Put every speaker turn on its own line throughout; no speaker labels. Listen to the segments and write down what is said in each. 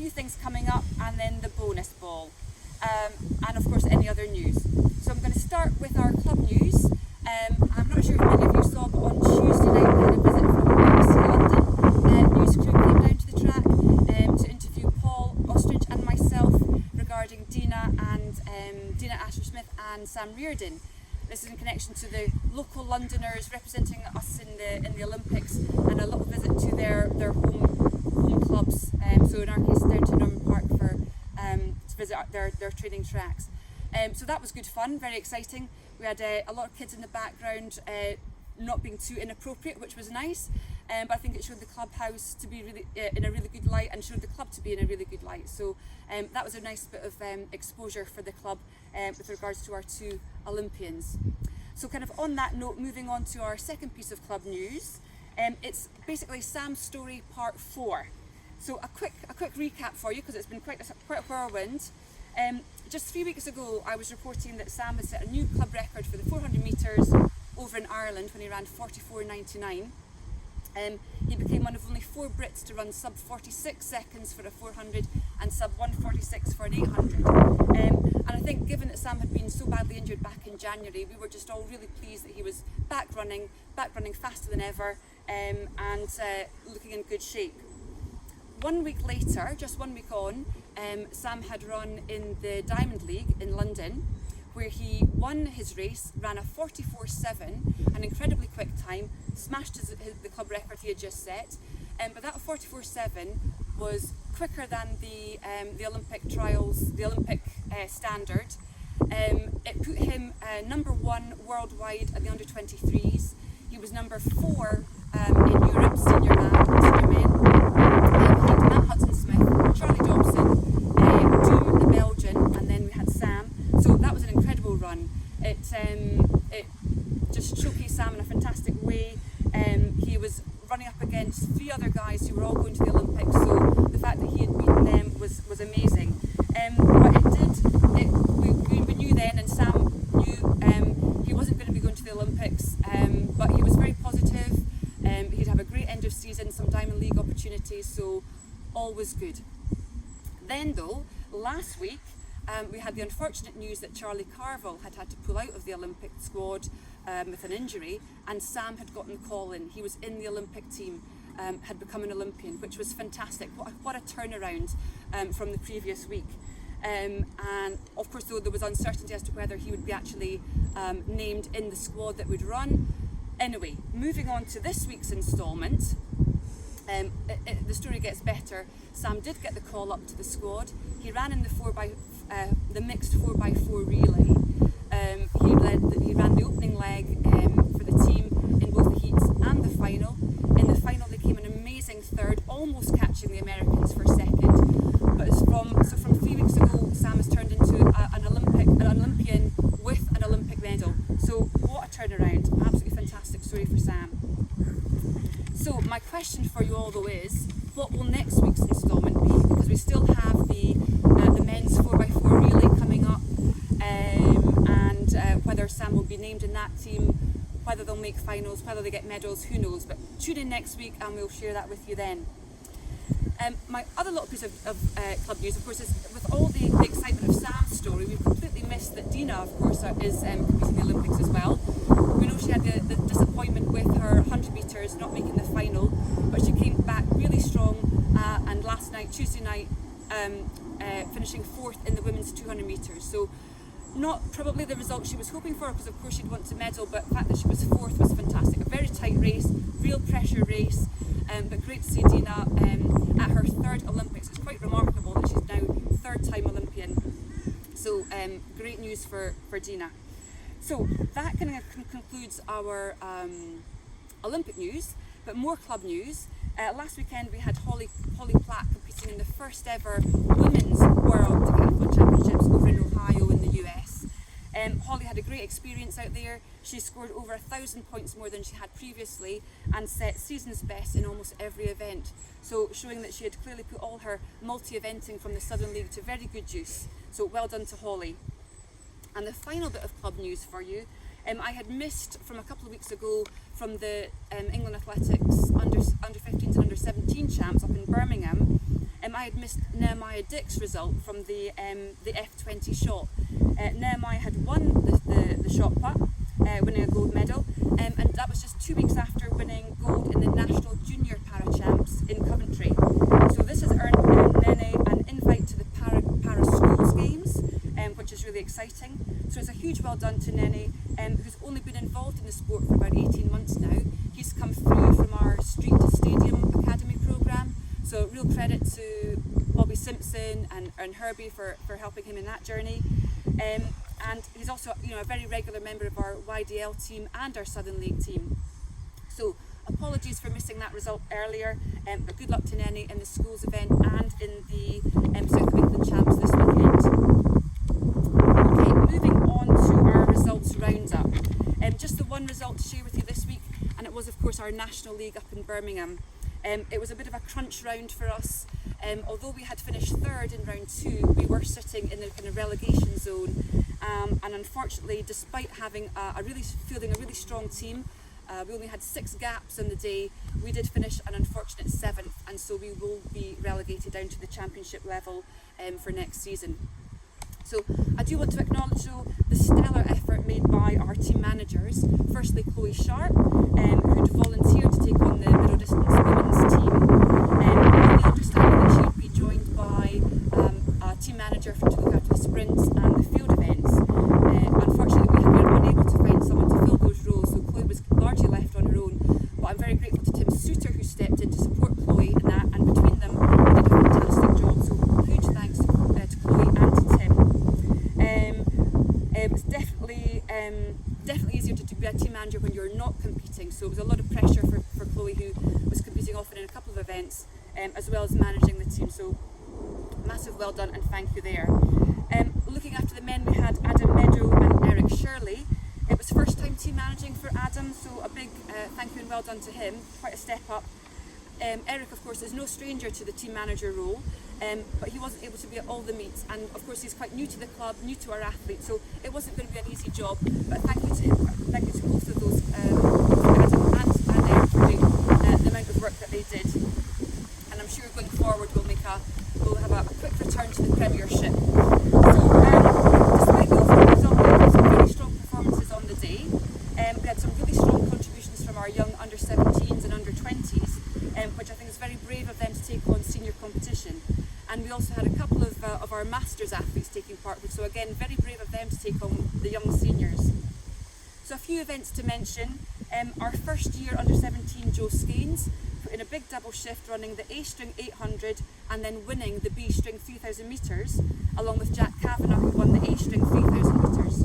few things coming up, and then the bonus ball, and of course any other news. So I'm going to start with our club news. I'm not sure if many of you saw, but on Tuesday night we had a visit from BBC London. News crew came down to the track to interview Paul Ostrich and myself regarding Dina Asher-Smith and Sam Reardon. This is in connection to the local Londoners representing us in the Olympics, and a little visit to their home clubs. So in our case, down to Norman Park to visit their training tracks. So that was good fun, very exciting. We had a lot of kids in the background, not being too inappropriate, which was nice. But I think it showed the clubhouse to be really in a really good light, and showed the club to be in a really good light. So that was a nice bit of exposure for the club with regards to our two Olympians. So kind of on that note, moving on to our second piece of club news. It's basically Sam's story part 4. So a quick recap for you, because it's been quite a whirlwind. Just 3 weeks ago, I was reporting that Sam had set a new club record for the 400 metres over in Ireland when he ran 44.99. He became one of only 4 Brits to run sub 46 seconds for a 400 and sub 146 for an 800. And I think, given that Sam had been so badly injured back in January, we were just all really pleased that he was back running faster than ever, and looking in good shape. 1 week later, just 1 week on, Sam had run in the Diamond League in London, where he won his race, ran a 44.7, an incredibly quick time, smashed the club record he had just set. But that 44.7 was quicker than the Olympic trials, the Olympic standard. It put him number 1 worldwide at the under-23s. He was number 4 in Europe, senior men. Matt Hudson-Smith, Charlie Dobson, Doom the Belgian, and then we had Sam. So that was an incredible run. It just showcased Sam in a fantastic way. He was running up against 3 other guys who were all going to the Olympics, so the fact that he had beaten them was amazing. But we knew then, and Sam knew, he wasn't going to be going to the Olympics, but he was very positive. He'd have a great end of season, some Diamond League opportunities, so all was good. Then though, last week, we had the unfortunate news that Charlie Carville had to pull out of the Olympic squad with an injury, and Sam had gotten the call in. He was in the Olympic team, had become an Olympian, which was fantastic. What a turnaround from the previous week. And of course, though, there was uncertainty as to whether he would be actually named in the squad that would run. Anyway, moving on to this week's instalment. The story gets better. Sam did get the call up to the squad. He ran in the mixed 4x4 relay. He ran the opening leg for the team in both the heats and the final. In the final, they came an amazing 3rd, almost catching the Americans for 2nd. But from 3 weeks ago, Sam has turned into an Olympian with an Olympic medal. So what a turnaround! Absolutely fantastic story for Sam. So my question for you all though is, what will next week's instalment be? Because we still have the men's 4x4 relay coming up, and whether Sam will be named in that team, whether they'll make finals, whether they get medals, who knows. But tune in next week and we'll share that with you then. My other little piece of club news, of course, is with all the excitement of Sam's story, we've completely missed that Dina, of course, is competing in the Olympics as well. We know she had the disappointment with her 100 metres not making the final, but she came back really strong, and last night, Tuesday night, finishing 4th in the women's 200 metres. So not probably the result she was hoping for, because of course she'd want to medal, but the fact that she was 4th was fantastic. A very tight race, real pressure race, but great to see Dina at her 3rd Olympics. It's quite remarkable that she's now 3rd time Olympian. So great news for Dina. So that kind of concludes our Olympic news, but more club news. Last weekend we had Holly Platt competing in the first ever Women's World Decathlon Championships over in Ohio in the US. Holly had a great experience out there. She scored over 1,000 points more than she had previously and set season's best in almost every event. So showing that she had clearly put all her multi-eventing from the Southern League to very good use. So well done to Holly. And the final bit of club news for you, I had missed from a couple of weeks ago from the England Athletics under 15s and under 17 champs up in Birmingham. I I had missed Nehemiah Dick's result from the F20 shot. Nehemiah had won the shot put, winning a gold medal, and that was just 2 weeks after winning gold in the National Junior Para Champs in Coventry. So this has earned Nene an invite to the Para Schools Games, which is really exciting. So it's a huge well done to Nene, who's only been involved in the sport for about 18 months now. He's come through from our Street to Stadium Academy programme, so real credit to Bobby Simpson and Herbie for helping him in that journey. And he's also, a very regular member of our YDL team and our Southern League team. So apologies for missing that result earlier, but good luck to Nene in the schools event and in the South of England Champs this weekend. Okay, moving on to our results roundup. Just the one result to share with you this week, and it was of course our National League up in Birmingham. It was a bit of a crunch round for us. Although we had finished third in round 2, we were sitting in the kind of relegation zone, and unfortunately, despite having fielding a really strong team, we only had 6 gaps on the day. We did finish an unfortunate 7th, and so we will be relegated down to the championship level for next season. So I do want to acknowledge though the stellar effort made by our team managers. Firstly, Chloe Sharp, who'd volunteered to take on the middle distance women's team. With the understanding that she'd be joined by a team manager to look after the sprints and the field events. Unfortunately, we had been unable to find someone to fill those roles, so Chloe was largely left on her own. But I'm very grateful to Tim Suter, who stepped in to support Chloe in that, and between them, they did a fantastic job. So huge thanks to Chloe and to Tim. It's definitely easier to be a team manager when you're not competing, so it was a lot of pressure for Chloe, who was competing often in a couple of events, as well as managing the team, so massive well done and thank you there. Looking after the men, we had Adam Meadow and Eric Shirley. It was first time team managing for Adam, so a big thank you and well done to him, quite a step up. Eric, of course, is no stranger to the team manager role, but he wasn't able to be at all the meets, and of course he's quite new to the club, new to our athletes, so it wasn't going to be an easy job. But thank you to him, thank you to both of those, Adam and Eric, for doing the amount of work that they did. And I'm sure going forward we'll have a quick return to the Premiership. So despite the overall result, we had some very strong performances on the day. We had some really strong contributions from our young under-17s and under-20s. Which I think is very brave of them to take on senior competition. And we also had a couple of our Masters athletes taking part, so again, very brave of them to take on the young seniors. So a few events to mention. Our first year under-17 Joe Skeins put in a big double shift, running the A string 800 and then winning the B string 3000 metres, along with Jack Kavanagh, who won the A string 3000 metres.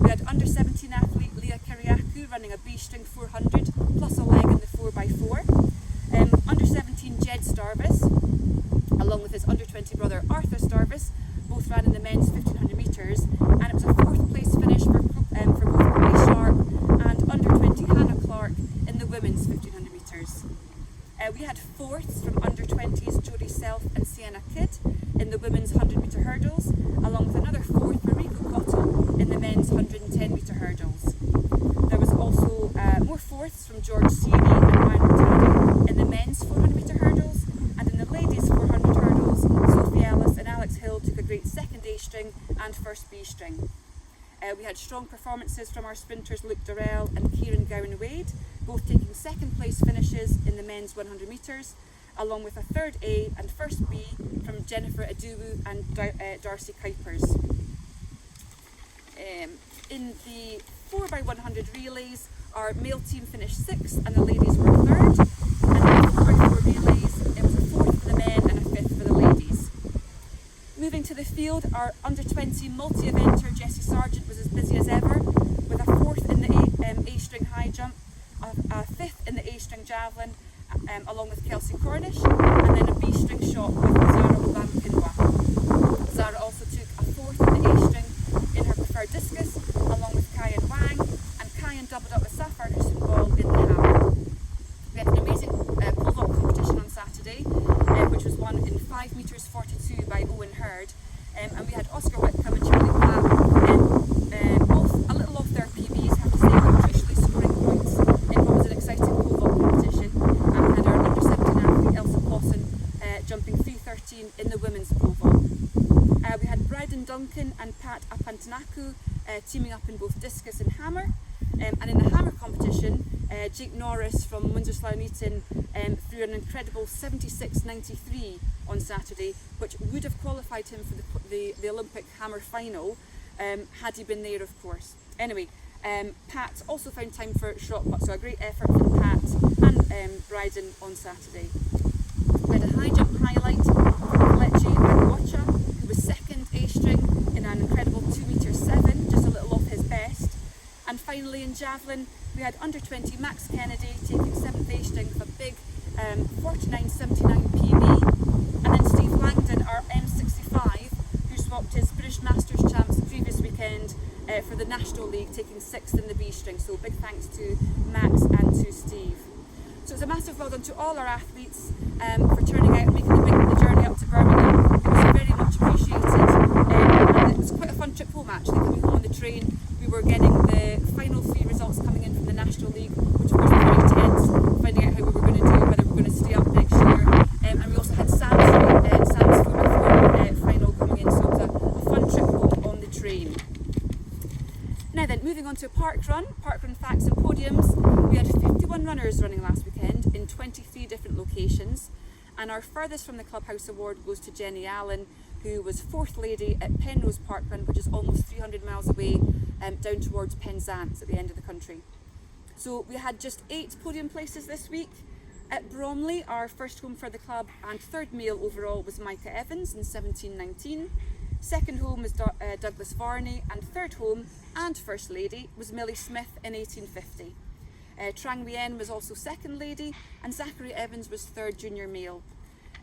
We had under-17 athlete Leah Kiriakou running a B string 400 plus a leg in the 4x4. Under-17 Jed Starvis, along with his under-20 brother Arthur Starvis, both ran in the men's 1500 metres, and it was a 4th place finish for both Chloe Sharp and under-20 Hannah Clark in the women's 1500 metres. We had 4ths from under-20s Jodie Self and Sienna Kidd in the women's 100 metre hurdles, along with another 4th for Rico Cottle in the men's 110 metre hurdles. There was also more 4ths from George Seary and Ryan Matadi in the men's 400 metre hurdles, and in the ladies 400 hurdles, Sophie Ellis and Alex Hill took a great 2nd A string and 1st B string. We had strong performances from our sprinters Luke Durrell and Kieran Gowan-Wade, both taking 2nd place finishes in the men's 100 metres, along with a 3rd A and 1st B from Jennifer Aduwu and Darcy Kuipers. In the 4x100 relays, our male team finished 6th and the ladies were 3rd, and in the 4x4 relays, it was a 4th for the men and a 5th for the ladies. Moving to the field, our under-20 multi-eventer Jessie Sargent was as busy as ever, with a 4th in the A-string high jump, a 5th in the A-string javelin, along with Kelsey Cornish, and then a B-string shot with Zara Obam-Kinwa. Zara also took a 4th in the A-string in her preferred discus, along with Kyan Wang, and Kyan doubled up with Safar Hussein Ball in the hammer. We had an amazing pole vault competition on Saturday, which was won in 5 metres 42 by Owen Hurd, and we had Oscar Whitcomb and Charlie Platt, both a little off their PBs, have to say, but crucially scoring points in what was an exciting pole vault competition. And we had our under-17 athlete Elsa Pawson jumping 3 13 in the women's pole vault. We had Bryden Duncan and Pat Apantanaku teaming up in both discus and hammer. And in the hammer competition, Jake Norris from Windsor Slough Eton threw an incredible 76.93 on Saturday, which would have qualified him for the Olympic hammer final had he been there, of course. Anyway, Pat also found time for shot put, so a great effort from Pat and Bryden on Saturday. We had a high jump highlight from Kelechi Agwacha, who was second A string in an incredible 2m7, just a little off his best. And finally in javelin, we had under 20 Max Kennedy taking 7th A string with a big 49.79 PB. And then Steve Langdon, our M65, who swapped his British Masters champs the previous weekend for the National League, taking 6th in the B string. So big thanks to Max and to Steve. So it's a massive well done to all our athletes for turning out and making the journey up to Birmingham. It was very much appreciated, and it was quite a fun trip home actually, coming home on the train. We were getting the final 3 results coming in from the National League, which of course was very tense, finding out how we were going to do, whether we were going to stay up next year. And we also had Sam's 4x4 final coming in, so it was a fun trip home on the train. Now then, moving on to a parkrun facts and podiums. We had 51 runners running last weekend in 23 different locations, and our furthest from the Clubhouse Award goes to Jenny Allen, who was 4th lady at Penrose Parkrun, which is almost 300 miles away down towards Penzance at the end of the country. So we had just 8 podium places this week. At Bromley, our first home for the club and 3rd male overall was Micah Evans in 1719. Second home was Douglas Varney, and 3rd home and First Lady was Millie Smith in 1850. Trang Wien was also 2nd lady, and Zachary Evans was 3rd junior male.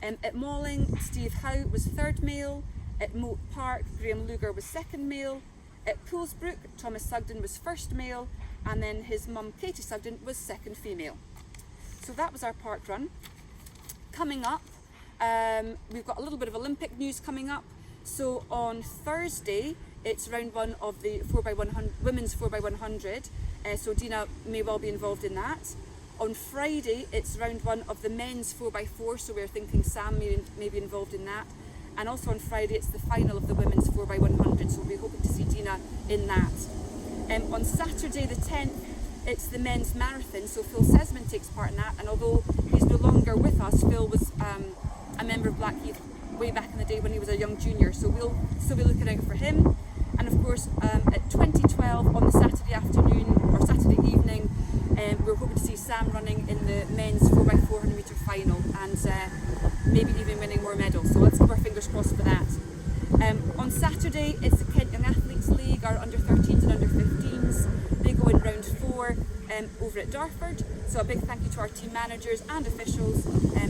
At Malling, Steve Howe was 3rd male. At Moat Park, Graham Luger was 2nd male. At Poolsbrook, Thomas Sugden was 1st male, and then his mum Katie Sugden was 2nd female. So that was our park run. Coming up, we've got a little bit of Olympic news coming up. So on Thursday, it's round 1 of the 4x100, women's 4x100. So Dina may well be involved in that. On Friday, it's round 1 of the men's 4x4. So we're thinking Sam may be involved in that. And also on Friday, it's the final of the women's 4x100. So we're hoping to see Dina in that. On Saturday the 10th, it's the men's marathon. So Phil Sesman takes part in that. And although he's no longer with us, Phil was a member of Blackheath way back in the day when he was a young junior, so we'll still be looking out for him. And of course at 2012 on the Saturday afternoon or Saturday evening, we're hoping to see Sam running in the men's 4x400 metre final and maybe even winning more medals, so let's keep our fingers crossed for that. On Saturday it's the Kent Young Athletes League, our under 13s and under 15s. They go in round 4 over at Dartford, so a big thank you to our team managers and officials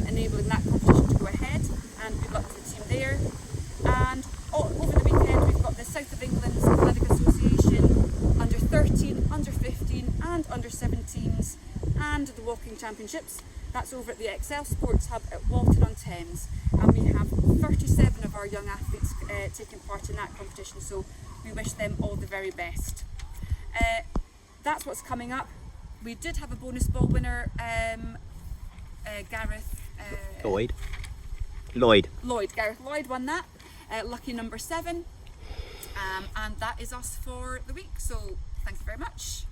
enabling that competition to go ahead, and good luck to the team there. And over the weekend we've got the South of England's Athletic Association under 13, under 15 and under 17s, and the Walking Championships. That's over at the Excel Sports Hub at Walton-on-Thames, and we have 37 of our young athletes taking part in that competition, so we wish them all the very best. That's what's coming up. We did have a bonus ball winner, Gareth Lloyd. Gareth Lloyd won that, lucky number 7, and that is us for the week, so thank you very much.